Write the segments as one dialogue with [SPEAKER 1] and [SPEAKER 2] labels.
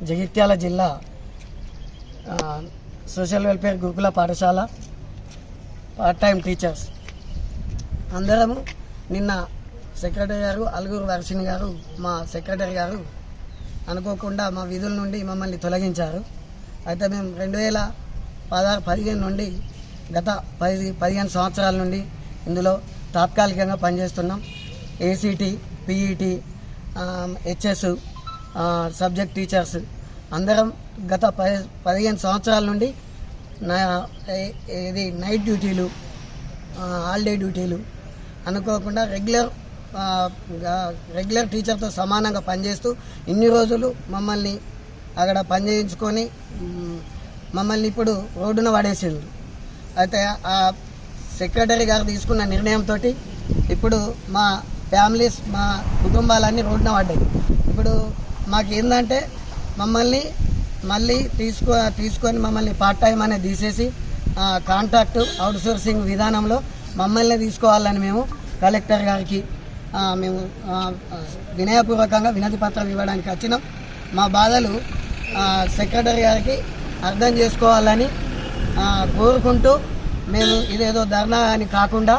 [SPEAKER 1] జగిత్యాల జిల్లా social welfare గురుకుల పాఠశాల పార్ట్ టైం టీచర్స్ అందరము నిన్న సెక్రటరీ గారు అలుగురు వర్షిణి గారు మా సెక్రటరీ గారు అనుకోకుండా మా విధుల నుండి మమ్మల్ని తొలగించారు. అయితే మేము 2016-15 నుండి గత 15 సంవత్సరాల నుండి ఇందులో తాత్కాలికంగా పనిచేస్తున్నాం. ACT, PET, HS, subject teachers అందరం గత 15 సంవత్సరాల నుండి ఇది నైట్ డ్యూటీలు, హాలిడే డ్యూటీలు అనుకోకుండా రెగ్యులర్ టీచర్తో సమానంగా పనిచేస్తూ ఇన్ని రోజులు మమ్మల్ని అక్కడ పనిచేయించుకొని మమ్మల్ని ఇప్పుడు రోడ్డున పడేసిండ్రు. అయితే ఆ సెక్రటరీ గారు తీసుకున్న నిర్ణయంతో ఇప్పుడు మా ఫ్యామిలీస్, మా కుటుంబాలన్నీ రోడ్డున పడ్డాయి. ఇప్పుడు మాకు ఏంటంటే మమ్మల్ని మళ్ళీ తీసుకొని మమ్మల్ని పార్ట్ టైం అనేది తీసేసి కాంట్రాక్ట్ అవుట్సోర్సింగ్ విధానంలో మమ్మల్ని తీసుకోవాలని మేము కలెక్టర్ గారికి మేము వినయపూర్వకంగా వినతి పత్రం ఇవ్వడానికి వచ్చినాం. మా బాధలు సెక్రటరీ గారికి అర్థం చేసుకోవాలని కోరుకుంటూ మేము ఇదేదో ధర్నా అని కాకుండా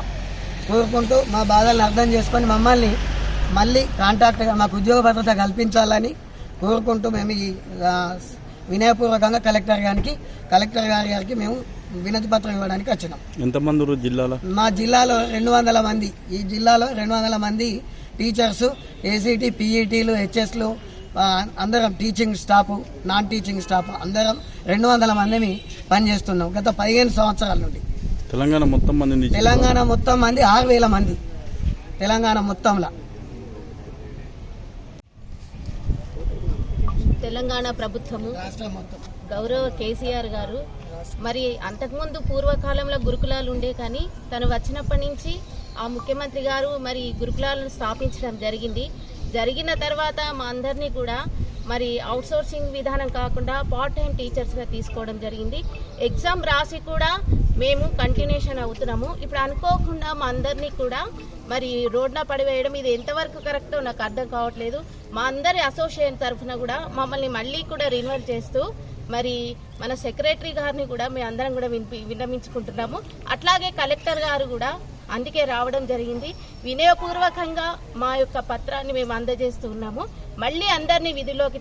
[SPEAKER 1] కోరుకుంటూ మా బాధలను అర్థం చేసుకొని మమ్మల్ని మళ్ళీ కాంట్రాక్ట్గా మాకు ఉద్యోగ భద్రత కల్పించాలని కోరుకుంటూ మేము ఈ వినయపూర్వకంగా కలెక్టర్ గారికి మేము వినతి పత్రం ఇవ్వడానికి వచ్చినాం.
[SPEAKER 2] ఎంతమంది జిల్లాలో? మా
[SPEAKER 1] జిల్లాలో 200 మంది. ఈ జిల్లాలో 200 మంది టీచర్స్, ఏసీటీ, పీఈటీలు, హెచ్ఎస్లు అందరం teaching staff, non teaching staff అందరం 200 మందిని పనిచేస్తున్నాం గత 15 సంవత్సరాల నుండి.
[SPEAKER 2] తెలంగాణ మొత్తం మంది
[SPEAKER 1] 6,000 మంది తెలంగాణ మొత్తంలో.
[SPEAKER 3] తెలంగాణ ప్రభుత్వము, గౌరవ కేసీఆర్ గారు మరి అంతకుముందు పూర్వకాలంలో గురుకులాలు ఉండే, కానీ తను వచ్చినప్పటి నుంచి ఆ ముఖ్యమంత్రి గారు మరి గురుకులాలను స్థాపించడం జరిగిన తర్వాత మా అందరినీ కూడా మరి అవుట్సోర్సింగ్ విధానం కాకుండా పార్ట్ టైం టీచర్స్గా తీసుకోవడం జరిగింది. ఎగ్జామ్ రాసి కూడా మేము కంటిన్యూషన్ అవుతున్నాము. ఇప్పుడు అనుకోకుండా మా అందరినీ కూడా మరి రోడ్న పడివేయడం ఇది ఎంతవరకు కరెక్టో నాకు అర్థం కావట్లేదు. మా అందరి అసోసియేషన్ తరఫున కూడా మమ్మల్ని మళ్ళీ కూడా రిన్యూవల్ చేస్తూ మరి మన సెక్రటరీ గారిని కూడా మేము అందరం కూడా విన్నవించుకుంటున్నాము. అట్లాగే కలెక్టర్ గారు కూడా అందుకే రావడం జరిగింది. వినయపూర్వకంగా మా యొక్క పత్రాన్ని మేము అందజేస్తూ ఉన్నాము. మళ్ళీ అందరినీ విధిలోకి